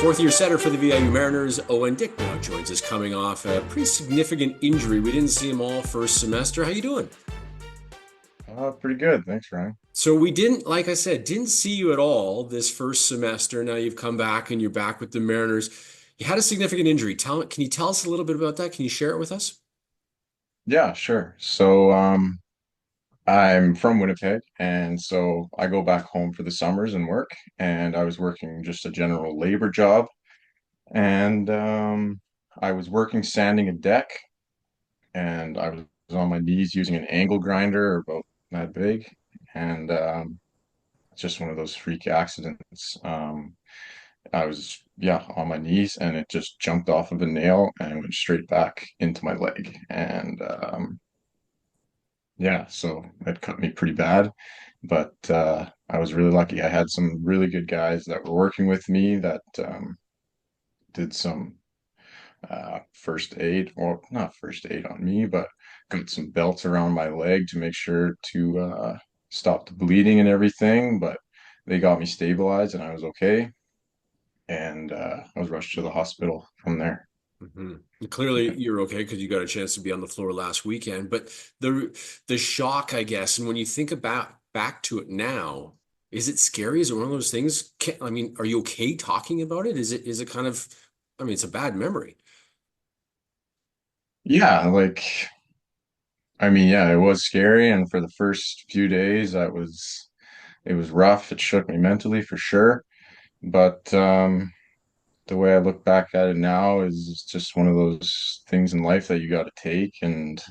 Fourth year setter for the VIU Mariners, Owen Dyck now joins us coming off a pretty significant injury. We didn't see him all first semester. How you doing? Pretty good. Thanks, Ryan. So we didn't, like I said, didn't see you at all this first semester. Now you've come back and you're back with the Mariners. You had a significant injury. Can you tell us a little bit about that? Can you share it with us? Yeah, sure. I'm from Winnipeg, and so I go back home for the summers and work. And I was working just a general labor job, and I was working sanding a deck, and I was on my knees using an angle grinder about that big, and it's just one of those freak accidents. I was, yeah, on my knees, and it just jumped off of a nail and went straight back into my leg, and yeah, so it cut me pretty bad, but I was really lucky. I had some really good guys that were working with me that did some first aid, or not first aid on me, but got some belts around my leg to make sure to stop the bleeding and everything. But they got me stabilized, and I was okay. And I was rushed to the hospital from there. hmm Clearly, you're okay because you got a chance to be on the floor last weekend. But the shock, I guess, and when you think about back to it now, is it scary? Is it one of those things? I mean, are you okay talking about it? Is it kind of? I mean, it's a bad memory. Yeah, I mean, yeah, it was scary, and for the first few days, it was rough. It shook me mentally for sure. But the way I look back at it now is it's just one of those things in life that you got to take and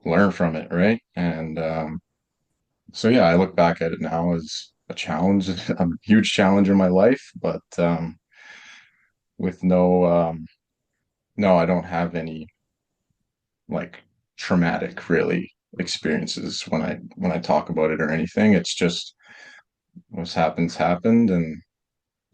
learn from it, right? And so yeah, I look back at it now as a challenge, a huge challenge in my life, but with no, I don't have any like traumatic really experiences when I talk about it or anything. It's just what's happened's happened, and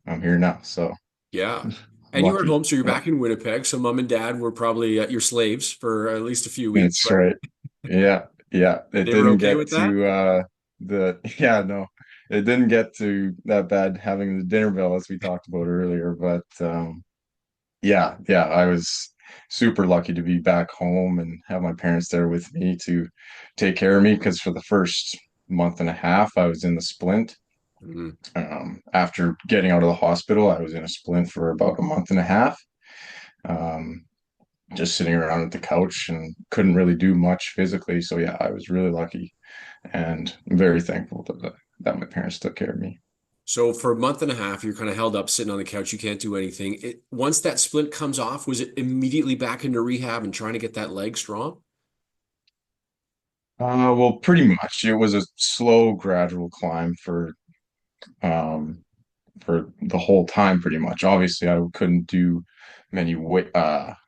I'm here now. So Yeah. And you were at lucky. home, so you're Yeah, back in Winnipeg. So mom and dad were probably your slaves for at least a few weeks, that's right? right. Yeah, yeah. It They were didn't okay get with that? to the yeah, no. It didn't get to that bad having the dinner bell as we talked about earlier, but yeah, yeah, I was super lucky to be back home and have my parents there with me to take care of me because for the first month and a half I was in the splint. Mhm. After getting out of the hospital, I was in a splint for about a month and a half. Um, just sitting around at the couch and couldn't really do much physically. So yeah, I was really lucky and very thankful that my parents took care of me. So for a month and a half, you're kind of held up sitting on the couch. You can't do anything. Once that splint comes off, was it immediately back into rehab and trying to get that leg strong? Well, pretty much. It was a slow, gradual climb um, for the whole time, pretty much. Obviously, I couldn't do many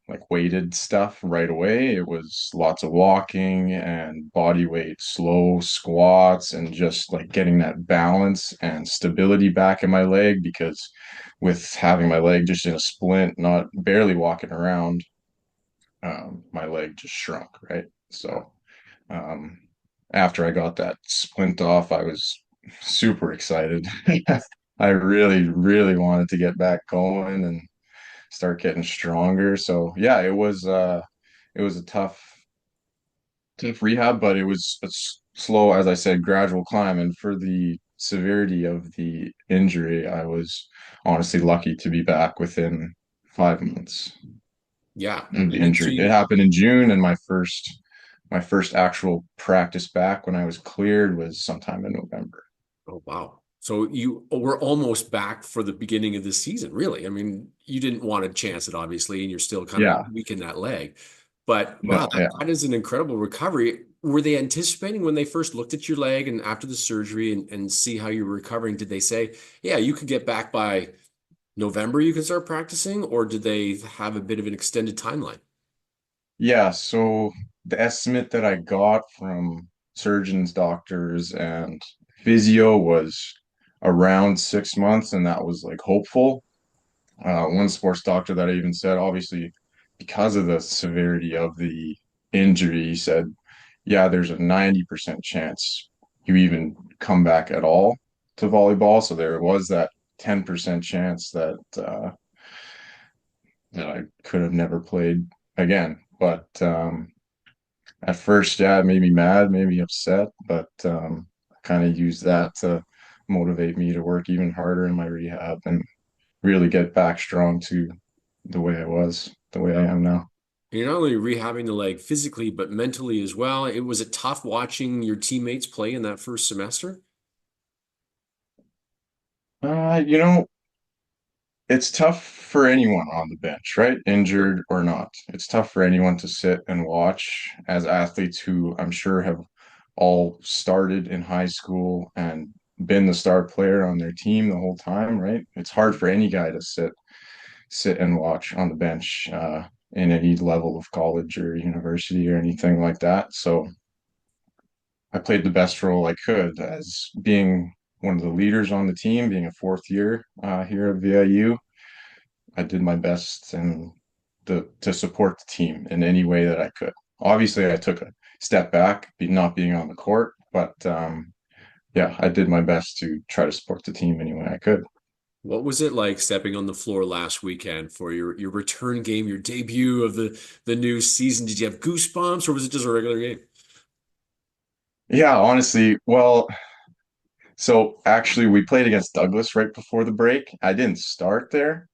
like weighted stuff right away. It was lots of walking and body weight, slow squats, and just like getting that balance and stability back in my leg because with having my leg just in a splint, not barely walking around, my leg just shrunk, right? Yeah. So, um, after I got that splint off, I was super excited. I really, really wanted to get back going and start getting stronger. So yeah, it was a tough rehab, but it was a slow, as I said, gradual climb. And for the severity of the injury, I was honestly lucky to be back within 5 months Yeah. of the So injury. It you, happened in June, and my first actual practice back when I was cleared was sometime in November. oh wow. So you were almost back for the beginning of this season, really. I mean, you didn't want to chance it, obviously, and you're still kind of Yeah, weak in that leg. But wow, no, yeah. that is an incredible recovery. Were they anticipating when they first looked at your leg and after the surgery and see how you were recovering? Did they say, yeah, you could get back by November, you can start practicing, or did they have a bit of an extended timeline? Yeah, so the estimate that I got from surgeons, doctors, and physio was around 6 months, and that was like hopeful. One sports doctor that I even said, obviously, because of the severity of the injury, he said, yeah, there's a 90% chance you even come back at all to volleyball. So there was that 10% chance that I could have never played again. But at first, yeah, it made me mad, made me upset, but I kind of used that to motivate me to work even harder in my rehab and really get back strong to the way I was, the way I Yeah. am now. You're not only rehabbing the leg physically, but mentally as well. It was it tough watching your teammates play in that first semester? You know, it's tough for anyone on the bench, right? Sure. Injured or not. It's tough for anyone to sit and watch as athletes who I'm sure have all started in high school and been the star player on their team the whole time, right? It's hard for any guy to sit and watch on the bench in any level of college or university or anything like that. So I played the best role I could as being one of the leaders on the team, being a fourth year here at VIU. I did my best and to support the team in any way that I could. Obviously, I took a step back, not being on the court, but yeah, I did my best to try to support the team any way I could. What was it like stepping on the floor last weekend for your return game, your debut of the new season? Did you have goosebumps or was it just a regular game? Yeah, honestly, well, so actually, we played against Douglas right before the break. I didn't start there,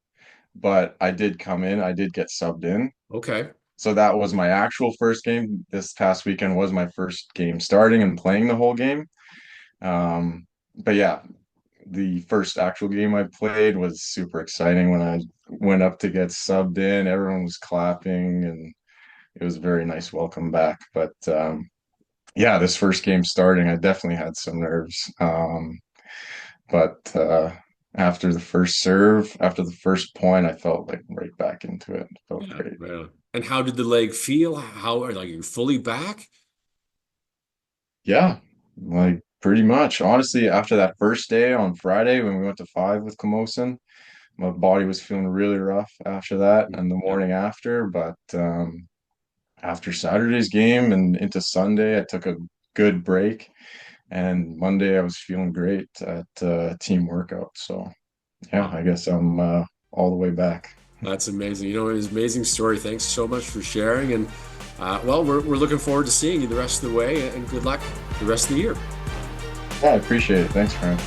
but I did come in. I did get subbed in. Okay. So that was my actual first game. This past weekend was my first game starting and playing the whole game. But yeah, the first actual game I played was super exciting when I went up to get subbed in. Everyone was clapping and it was a very nice welcome back. But yeah, this first game starting, I definitely had some nerves. But after the first serve, after the first point, I felt like right back into it. It felt Yeah, great. right on. And how did the leg feel? How are like you fully back? Yeah, like pretty much. Honestly, after that first day on Friday when we went to five with Camosun, my body was feeling really rough after that and the Yeah. morning after. But after Saturday's game and into Sunday, I took a good break. And Monday, I was feeling great at team workout. So yeah, Wow. I guess I'm all the way back. That's amazing. You know, it was an amazing story. Thanks so much for sharing. And well, we're looking forward to seeing you the rest of the way and good luck the rest of the year. Yeah, I appreciate it. Thanks, friend.